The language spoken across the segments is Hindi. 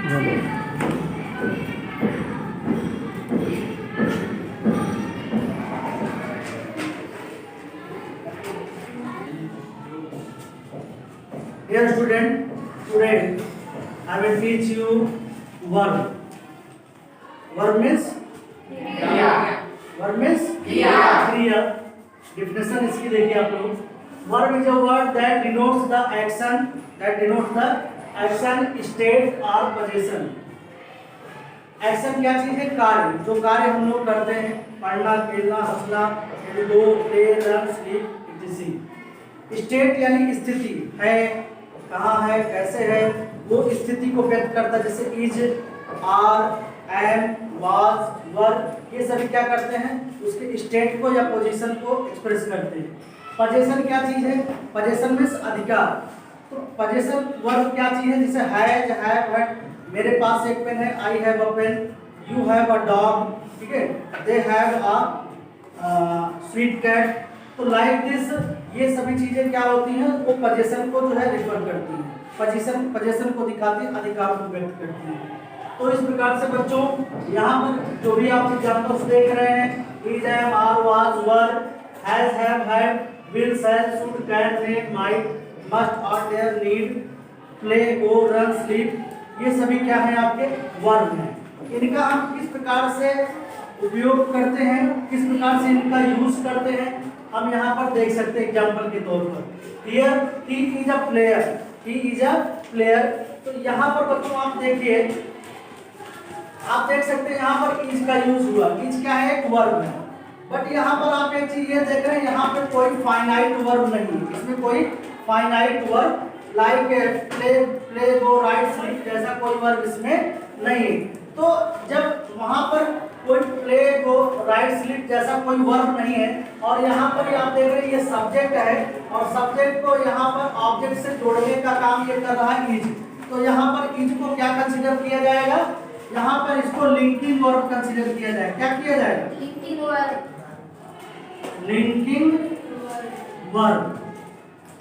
Dear student, today I will teach you verb. Verb means क्रिया. Verb means क्रिया. Definition इसकी देखिए आप लोग. Verb is a word that denotes the action, state or possession. Action क्या चीज है? कार्य. जो कार्य हम लोग करते हैं, पढ़ना, खेलना, हंसना, गो, प्ले, रन, स्लीप, इत्यादि. स्टेट यानी स्थिति है, कहाँ है, कैसे है, वो स्थिति को व्यक्त करता है. जैसे इज, आर, एम, वाज, वर, ये सभी क्या करते हैं? उसके स्टेट को या पोजीशन को एक्सप्रेस करते हैं. पोजीशन क्या चीज है? पोजीशन मींस अधिकार. तो पोजीशन वर्ब क्या चीज है? जैसे हैज, हैव, हैड. मेरे पास एक पेन है, I have a pen. You have a dog, ठीक है. They have a sweet cat. तो लाइक दिस, ये सभी चीजें क्या होती हैं? वो पोजीशन को जो है रिफर करती हैं. पोजीशन को दिखाती है, अधिकार को व्यक्त करती हैं. तो इस प्रकार से बच्चों, यहाँ पर जो भी आप एग्जांपल्स देख रहे हैं, is, am, are, was, were, has, have, had, will, shall, should, can, make, might, must, ought, dare, need, play, go, run, sleep, ये सभी क्या है? आपके वर्ब हैं. इनका हम किस प्रकार से उपयोग करते हैं, किस प्रकार से इनका यूज करते हैं, हम यहाँ पर देख सकते हैं एग्जाम्पल के तौर पर. Here he is a player. He is a player. तो यहाँ पर बच्चों आप देखिए, आप देख सकते हैं यहाँ पर इज का यूज हुआ. इज क्या है? एक वर्ब है. बट यहाँ पर आप एक चीज ये देख रहे हैं, यहाँ पे कोई फाइनाइट वर्ब नहीं है. इसमें कोई फाइनाइट वर्ब लाइक प्ले, गो, राइट, स्लीप जैसा कोई वर्ब इसमें नहीं है. तो जब वहां पर कोई प्ले, गो, राइट, स्लीप जैसा कोई वर्ब नहीं है, और यहाँ पर आप देख रहे हैं ये सब्जेक्ट है, और सब्जेक्ट को यहाँ पर ऑब्जेक्ट से जोड़ने का काम ये कर रहा है इज. तो यहाँ पर इज को क्या कंसीडर किया जाएगा? यहाँ पर इसको लिंकिंग वर्ब कंसीडर किया जाएगा. क्या किया जाएगा? Linking verb.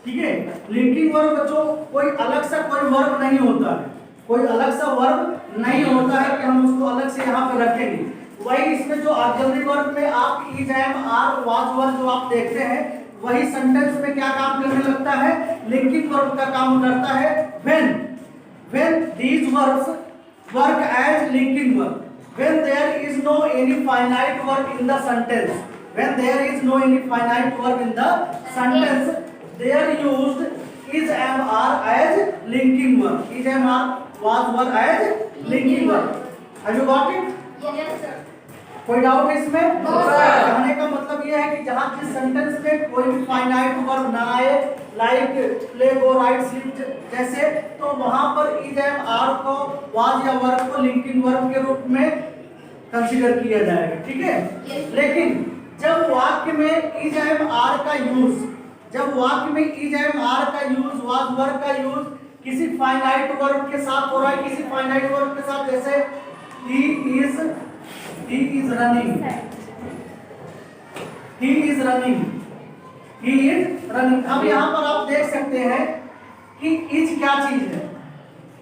ठीक है. लिंकिंग वर्ब बच्चों कोई अलग सा कोई वर्ब नहीं होता है. कोई अलग सा वर्ब नहीं होता है कि हम उसको अलग से यहाँ पे रखेंगे. वही इसमें जो ऑक्सिलरी वर्ब में आप इज, एम, आर, वाज, वर जो आप देखते हैं, वही सेंटेंस में क्या काम करने लगता है? लिंकिंग वर्ब का काम करता है. when these verbs work as linking verb, when there is no any finite verb in the sentence, when there is no any finite verb in the sentence, they are used is, am, are as linking verb. Is, am, are, was, were as linking verb. Have you got it? Yes sir. कोई डाउट है इसमें? No, sir. कहने का मतलब यह है कि जहाँ जिस सेंटेंस में कोई भी फाइनाइट वर्ब ना आए, लाइक प्ले, गो, राइट, स्लीप जैसे, तो वहां पर इज, एम, आर को, वाज या वर्ब को लिंकिंग वर्ब के रूप में कंसीडर किया जाएगा. ठीक है. लेकिन जब वाक्य में इज, एम, आर का यूज, जब वाक्य में इज, एम, आर का यूज, वाज, वर्ब का यूज किसी फाइनाइट वर्ब के साथ हो रहा है, किसी फाइनाइट वर्ब के साथ, जैसे he is running, he is running, he is running. अब यहाँ पर आप देख सकते हैं कि इज क्या चीज है?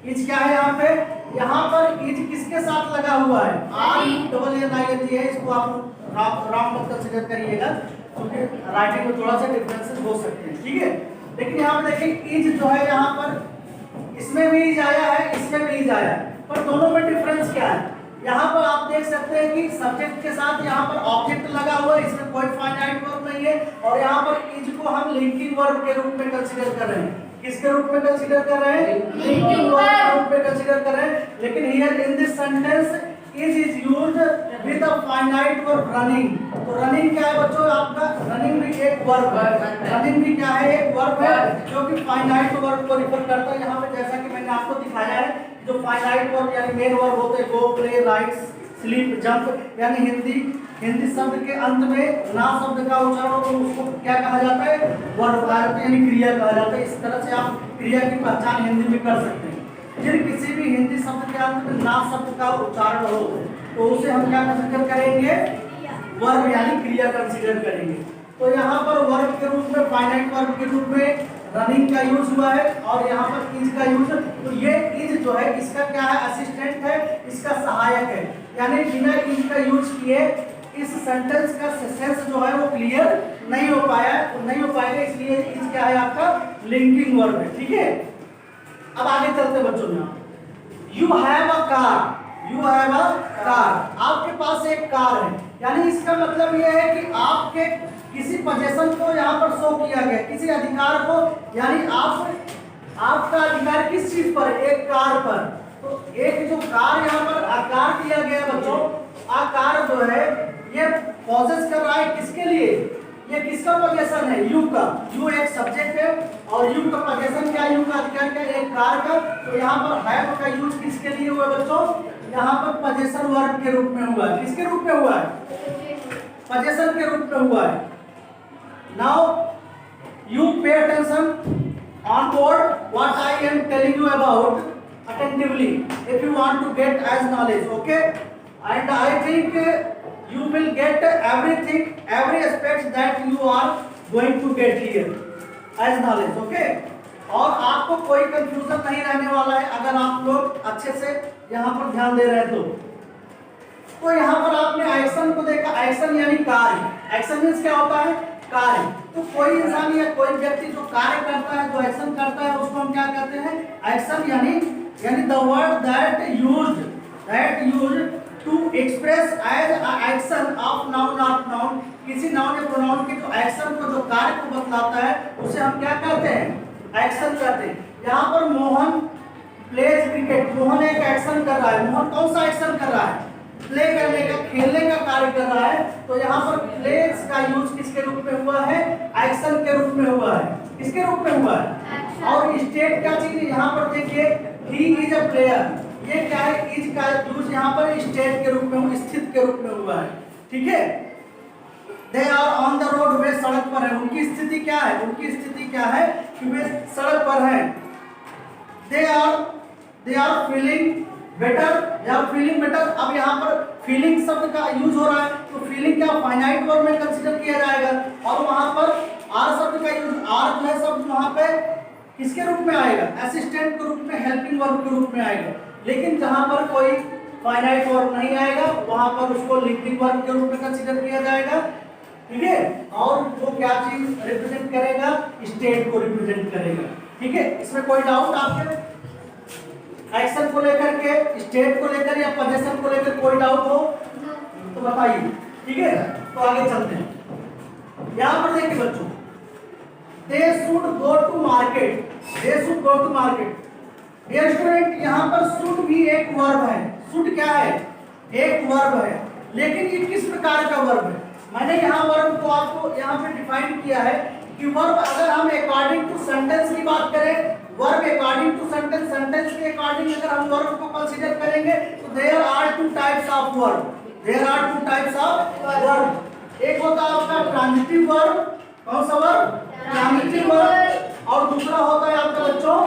इज क्या है यहाँ पे? यहाँ पर इज किसके साथ लगा हुआ है? RENING है. इसको आप रॉन्ग मत कंसीडर करिएगा, क्योंकि राइटिंग में थोड़ा सा डिफरेंसेस हो सकते हैं. ठीक है. लेकिन यहाँ पर देखिए इज जो है, यहाँ पर इसमें भी इज आया है, इसमें भी इज आया है, पर दोनों में डिफरेंस क्या है? यहाँ पर आप देख सकते हैं कि सब्जेक्ट के साथ यहाँ पर ऑब्जेक्ट लगा हुआ है, इसमें कोई फाइनाइट वर्ब नहीं है, और यहाँ पर इज को हम लिंकिंग वर्ब के रूप में कंसीडर कर रहे हैं. किसके रूप में कंसीडर कर रहे हैं? लिंकिंग वर्ब के रूप में कंसीडर कर रहे हैं. लेकिन here in this sentence is used with a finite verb running. तो रनिंग क्या है बच्चों? आपका रनिंग भी एक वर्ब है. रनिंग भी क्या है? एक वर्ब है, जो कि फाइनाइट वर्ब को रिफर करता है. यहाँ पे जैसा कि मैंने आपको दिखाया है, जो फाइनाइट वर्ब यानी मेन वर्ब होते हैं, गो, प्ले, राइट, स्लीप, जंप, यानी हिंदी शब्द के अंत में ना शब्द का उच्चारण हो तो उसको क्या कहा जाता है? वर्ब कहा जाता है, यानी क्रिया कहा जाता है. इस तरह से आप क्रिया की पहचान हिंदी में कर सकते हैं. जिन किसी भी हिंदी शब्द के अंत में ना शब्द का उच्चारण हो तो उसे हम क्या कंसीडर करेंगे? वर्ब यानी क्रिया कंसीडर करेंगे. तो यहाँ पर वर्ब के रूप में, फाइनाइट वर्ब के रूप में रनिंग का यूज हुआ है और यहाँ पर इज का यूज। तो ये इज जो है इसका क्या है, असिस्टेंट है, इसका सहायक है, यानी बिना इज का यूज किए इस सेंटेंस का सेंस जो है वो क्लियर नहीं हो पाया, नहीं हो पाएगा, इसलिए इज क्या है आपका लिंकिंग वर्ब है। ठीक है, अब आगे चलते बच्चों में। You have a car, you have a car, आपके पास एक कार है, यानी इसका मतलब यह है कि आपके किसी पोजीशन को यहाँ पर शो किया गया, किसी अधिकार को, यानी आपका अधिकार किस चीज पर, एक कार पर। तो एक जो कार यहाँ पर आकार दिया गया बच्चों, आकार जो है ये पॉजेस कर रहा है किसके लिए, ये किसका पोजीशन है, यू का। यू एक सब्जेक्ट है और यू का पोजीशन क्या है, यू का अधिकार क्या है, एक कार का। तो यहाँ पर हैव का यूज किसके लिए हुआ बच्चों, यहाँ पर पोजीशन वर्ब के रूप में हुआ है। किसके रूप में हुआ है, पोजीशन के रूप में हुआ है। Now you pay attention on board what I am telling you about attentively if you want to get as knowledge, okay? And I think you will get everything, every aspect that you are going to get here as knowledge, okay? और आपको कोई कंफ्यूजन नहीं रहने वाला है अगर आप लोग अच्छे से यहाँ पर ध्यान दे रहे हैं तो यहाँ पर आपने एक्शन को देखा, एक्शन यानी कार्य। एक्शन मीन्स क्या होता है, कार्य। तो कोई इंसान या कोई व्यक्ति जो कार्य करता है, जो एक्शन करता है, उसको हम क्या कहते हैं, एक्शन। यानी the word that used to express as a action of noun of noun, किसी नाउन या प्रोनाउन के जो एक्शन को, जो कार्य को बतलाता है, उसे हम क्या कहते हैं, एक्शन कहते हैं। यहाँ पर मोहन प्लेज क्रिकेट, मोहन एक एक्शन कर रहा है। मोहन कौन सा एक्शन कर रहा है, प्ले करने का, खेलने का कार्य कर रहा है। तो यहाँ पर प्लेज का यूज किसके रूप में हुआ है, एक्शन के रूप में हुआ है। किसके रूप में हुआ है, और स्टेट क्या चीज है, यहाँ पर देखिए ही इज अ प्लेयर, ये क्या है, इज का यूज यहाँ पर स्टेट के रूप में, स्थित के रूप में हुआ है। ठीक है, they are on the road, वे सड़क पर है। उनकी स्थिति क्या है, उनकी स्थिति क्या है कि वे सड़क पर है। दे आर फीलिंग बेटर या फीलिंग बेटर। अब यहाँ पर फीलिंग शब्द का यूज हो रहा है, तो फीलिंग क्या फाइनाइट वर्ब में कंसीडर किया जाएगा, और वहां पर आर शब्द का यूज, आर जो है शब्द वहां पे किसके रूप में आएगा, असिस्टेंट के रूप में, हेल्पिंग वर्ब के रूप में आएगा। लेकिन जहां पर कोई फाइनाइट वर्ब नहीं आएगा वहां पर उसको लिंकिंग वर्ब के रूप में कंसीडर किया जाएगा। ठीक है, और वो क्या चीज रिप्रेजेंट करेगा, स्टेट को रिप्रेजेंट करेगा। ठीक है, इसमें कोई डाउट आपके, एक्शन को लेकर के, स्टेट को लेकर या पोजीशन को लेकर कोई डाउट हो तो बताइए। ठीक है, तो आगे चलते हैं। यहाँ पर देखिए बच्चों, they should go to market, they should go to market. Dear student, यहाँ पर शुड भी एक वर्ब है। शुड क्या है, एक वर्ब है, लेकिन ये किस प्रकार का वर्ब है। मैंने यहाँ वर्ब को आपको यहाँ पे डिफाइन किया है कि वर्ब अगर हम अकॉर्डिंग टू सेंटेंस की बात करें, verb according to sentence, sentence के अकॉर्डिंग अगर हम वर्ब को कंसीडर करेंगे तो there are two types of verb, there are two types of verb. एक होता है आपका ट्रांजिटिव वर्ब, कौन सा वर्ब, ट्रांजिटिव वर्ब, और दूसरा होता है आपका बच्चों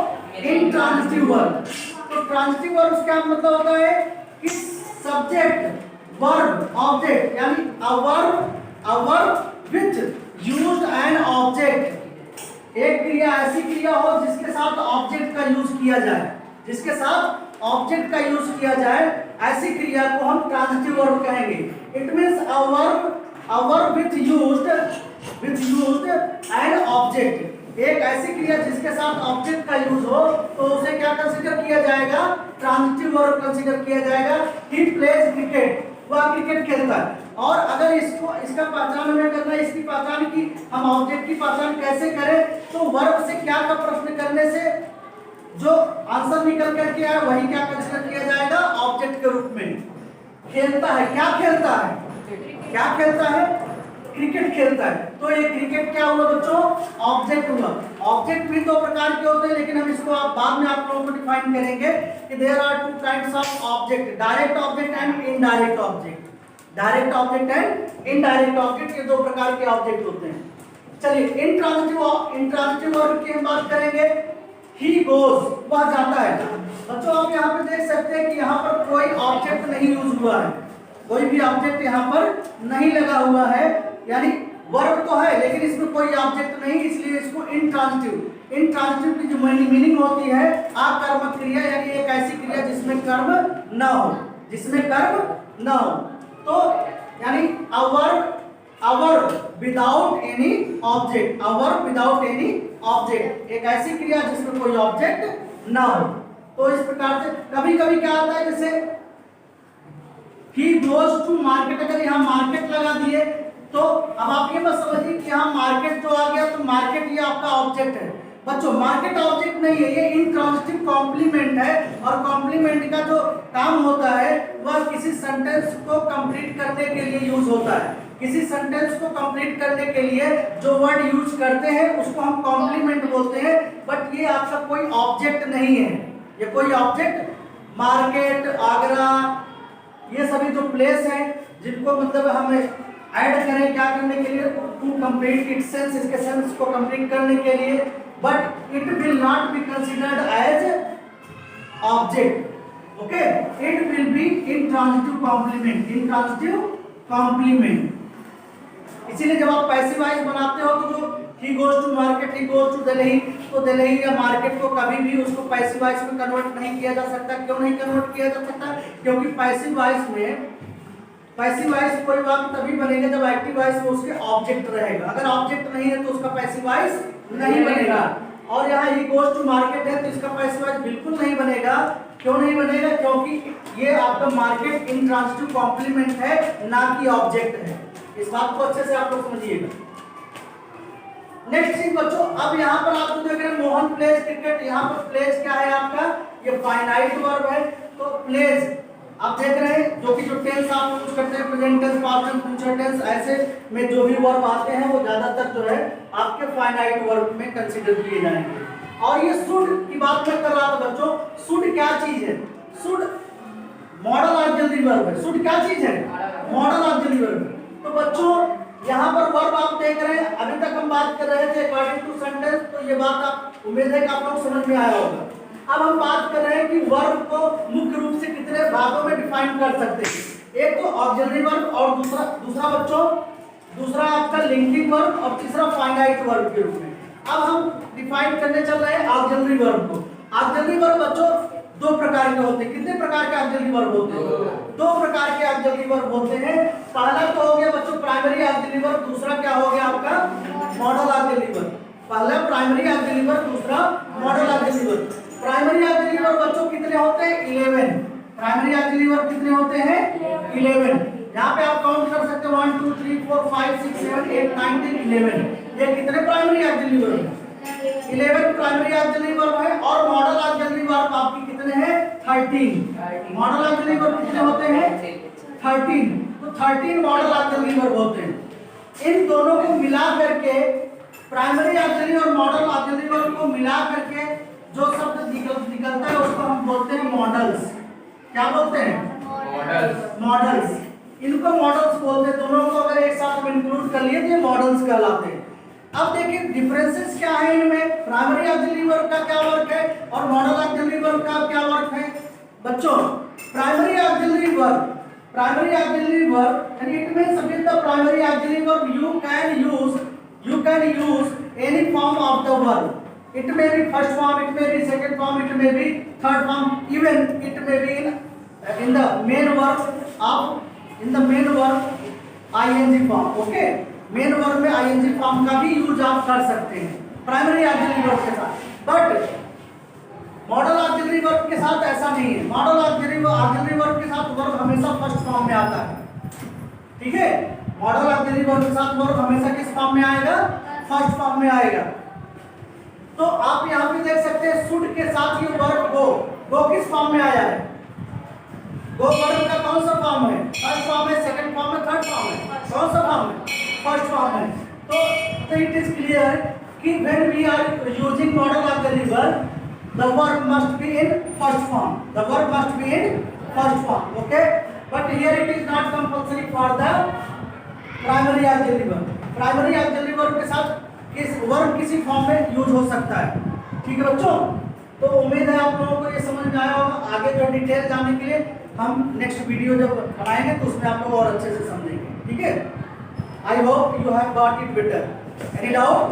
इंट्रांजिटिव वर्ब। तो ट्रांजिटिव वर्ब क्या मतलब होता है कि सब्जेक्ट वर्ब ऑब्जेक्ट, यानी a verb which used an object, एक क्रिया ऐसी क्रिया हो जिसके साथ ऑब्जेक्ट का यूज किया जाए, जिसके साथ ऑब्जेक्ट का यूज किया जाए, ऐसी क्रिया को हम ट्रांजिटिव वर्ब कहेंगे। It means a verb which used an object, एक ऐसी क्रिया जिसके साथ ऑब्जेक्ट का यूज हो तो उसे क्या कंसीडर किया जाएगा, ट्रांजिटिव वर्ब कंसीडर किया जाएगा। ही प्लेज क्रिकेट, वह क्रिकेट खेलता है। और अगर इसका पहचान हमें करना है, इसकी पहचान की हम ऑब्जेक्ट की पहचान कैसे करें, तो वर्ब से क्या का प्रश्न करने से जो आंसर निकल करके आए वही क्या कंसीडर किया जाएगा, ऑब्जेक्ट के रूप में। खेलता है, क्या खेलता है, क्या खेलता है, क्रिकेट खेलता है। तो ये क्रिकेट क्या हुआ बच्चों, ऑब्जेक्ट हुआ। ऑब्जेक्ट भी दो प्रकार के होते हैं, लेकिन हम इसको आप बाद में आप लोगों को डिफाइन करेंगे कि there are two types of object, direct object and indirect object. Direct object and indirect object, ये दो प्रकार के ऑब्जेक्ट होते हैं। चलिए इंट्रांजिटिव वर्ब की हम बात करेंगे। ही गोज, वह जाता है। बच्चों आप यहाँ पे देख सकते हैं कि यहाँ पर कोई ऑब्जेक्ट नहीं यूज हुआ है, कोई भी ऑब्जेक्ट यहाँ पर नहीं लगा हुआ है, यानी वर्ब तो है लेकिन इसमें कोई ऑब्जेक्ट नहीं, इसलिए इसको इंट्रांजिटिव इंट्रांजिटिव की जो मीनिंग होती है अकर्मक क्रिया, यानी एक ऐसी क्रिया जिसमें कर्म न हो, जिसमें कर्म न हो। तो यानी अवर विदाउट एनी ऑब्जेक्ट, अवर विदाउट एनी ऑब्जेक्ट, एक ऐसी क्रिया जिसमें कोई ऑब्जेक्ट ना हो। तो इस प्रकार से कभी कभी क्या आता है, जैसे he goes to market, अगर यहाँ मार्केट लगा दिए तो अब आप ये मत समझिए कि यहाँ मार्केट जो आ गया तो मार्केट ये आपका ऑब्जेक्ट है। बच्चों मार्केट ऑब्जेक्ट नहीं है, ये इंट्रांजिटिव कॉम्प्लीमेंट है, और कॉम्प्लीमेंट का जो काम होता है वह किसी सेंटेंस को कंप्लीट करने के लिए यूज होता है। किसी सेंटेंस को कंप्लीट करने के लिए जो वर्ड यूज करते हैं उसको हम कॉम्प्लीमेंट बोलते हैं, बट ये आपका कोई ऑब्जेक्ट नहीं है, ये कोई ऑब्जेक्ट, मार्केट, आगरा, ये सभी जो प्लेस हैं जिनको मतलब हम ऐड करें क्या करने के लिए, टू कंप्लीट इट्स सेंस, इसके सेंस को कंप्लीट करने के लिए, but it will not be considered as object. Okay, it will be intransitive complement, intransitive complement. इसीलिए जब आप पैसिव वॉइस बनाते हो तो जो he goes to market, he goes to Delhi, तो दिल्ली या मार्केट को कभी भी उसको पैसिव वॉइस में कन्वर्ट नहीं किया जा सकता। क्यों नहीं कन्वर्ट किया जा सकता? क्योंकि पैसिव वॉइस में, पैसिव वॉइस कोई वाक्य तभी बनेगा जब एक्टिव वॉइस में उसके ऑब्जेक्ट रहेगा। अगर ऑब्जेक्ट नहीं है तो उसका पैसिव वॉइस नहीं बनेगा। और यहाँ he goes to market है तो इसका पैसिव वॉइस बिल्कुल नहीं बनेगा। क्यों नहीं बनेगा? क्योंकि ये आपका मार्केट इंट्रांजिटिव कॉम्प्लीमेंट है, ना कि ऑब्जेक्ट है। इस बात को अच्छे से आप लोग समझिएगा। नेक्स्ट चीज बच्चों, अब यहाँ पर आप देख रहे हैं मोहन प्लेज क्रिकेट, यहाँ पर प्लेज क्या है आपका, ये फाइनाइट वर्ब है। तो प्लेज आप देख रहे हैं जो कि जो टेंस आप यूज करते हैं, present tense, past tense, future tense, ऐसे में जो भी वर्ब आते हैं वो ज्यादातर जो है आपके फाइनाइट वर्ब में कंसीडर किए जाएंगे। और ये शुड की बात मैं कर रहा था बच्चों, शुड क्या चीज है? शुड मॉडल ऑक्सिलरी वर्ब है। शुड क्या चीज है? Model auxiliary verb. तो बच्चों यहाँ पर वर्ब आप देख रहे हैं, अभी तक हम बात कर रहे थे अकॉर्डिंग टू सेंटेंस, तो ये बात आप उम्मीद है कि आप लोग समझ में आया होगा। अब हम बात कर रहे हैं कि वर्ब को मुख्य रूप से कितने भागों में डिफाइन कर सकते हैं। एक तो ऑक्सिलरी वर्ब और दूसरा बच्चों, दूसरा आपका लिंकिंग वर्ब और तीसरा फाइनाइट वर्ब के रूप में। अब हम डिफाइन करने चल रहे हैं ऑक्सिलरी वर्ब को। ऑक्सिलरी वर्ब बच्चों दो प्रकार के होते हैं। कितने प्रकार के ऑक्सिलरी वर्ब होते हैं? दो प्रकार के ऑक्सिलरी वर्ब होते हैं। पहला तो हो गया बच्चों प्राइमरी ऑक्सिलरी वर्ब, दूसरा क्या हो गया आपका मॉडल ऑक्सिलरी वर्ब। पहला प्राइमरी ऑक्सिलरी वर्ब, दूसरा model auxiliary verb. Primary auxiliary verb बच्चों कितने होते हैं? 11। प्राइमरी ऑक्सिलरी वर्ब कितने होते हैं? 11। यहाँ पे आप काउंट कर सकते हो 1 2 3 4 5 6 7 8 9 10 11। ये कितने प्राइमरी ऑक्सिलरी वर्ब हैं? 11 प्राइमरी ऑक्सिलरी वर्ब है। और मॉडल ऑक्सिलरी वर्ब आपकी कितने हैं? 13। मॉडल ऑक्सिलरी वर्ब कितने होते हैं? 13। तो 13 मॉडल ऑक्सिलरी वर्ब होते हैं। इन दोनों को मिला करके, प्राइमरी ऑक्सिलरी और मॉडल ऑक्सिलरी वर्ब को मिला करके जो शब्द निकलता है उसको हम बोलते हैं मॉडल्स। क्या बोलते हैं? मॉडल्स। मॉडल्स, इनको मॉडल्स बोलते हैं। दोनों को अगर एक साथ में इंक्लूड कर लिए तो ये मॉडल्स कहलाते हैं। अब देखिए डिफरेंसेस क्या है इनमें, प्राइमरी ऑक्सिलरी वर्ब का क्या वर्क है और मॉडल ऑक्सिलरी वर्ब का क्या वर्क है। बच्चों primary auxiliary verb, primary auxiliary verb यानी it means with the primary auxiliary verb you can use any form of the verb. It may be first form, it may be second form, it may be third form, even it may be in the main verb ing form. Okay, main verb में ing फॉर्म का भी यूज आप कर सकते हैं प्राइमरी ऑक्सिलरी वर्ब के साथ। बट मॉडल ऑक्सिलरी वर्ब के साथ ऐसा नहीं है। मॉडल ऑक्सिलरी वर्ब के साथ वर्ब हमेशा फर्स्ट फॉर्म में आता है। ठीक है, मॉडल ऑक्सिलरी वर्ब के साथ वर्ब हमेशा किस फॉर्म में आएगा? फर्स्ट फॉर्म में आएगा। तो आप यहाँ पे देख सकते हैं शुड के साथ ये वर्ब गो किस फॉर्म में आया है? गो वर्ब का कौन सा फॉर्म है? फर्स्ट फॉर्म है, सेकंड फॉर्म है, थर्ड फॉर्म है? कौन सा फॉर्म है? फर्स्ट फॉर्म है। तो इट इज क्लियर कि when we are using modal auxiliary verb the verb must be in first form. The verb must be in first form. Okay, but here it is not compulsory for the primary auxiliary verb. Primary auxiliary verb के साथ किस वर्ब किसी फॉर्म में यूज हो सकता है। ठीक है बच्चों, तो उम्मीद है आप लोगों को ये समझ में आया होगा। आगे जो डिटेल जानने के लिए हम नेक्स्ट वीडियो जब बनाएंगे तो उसमें आप लोग और अच्छे से समझेंगे। ठीक है, I hope you have got it better. Any doubt?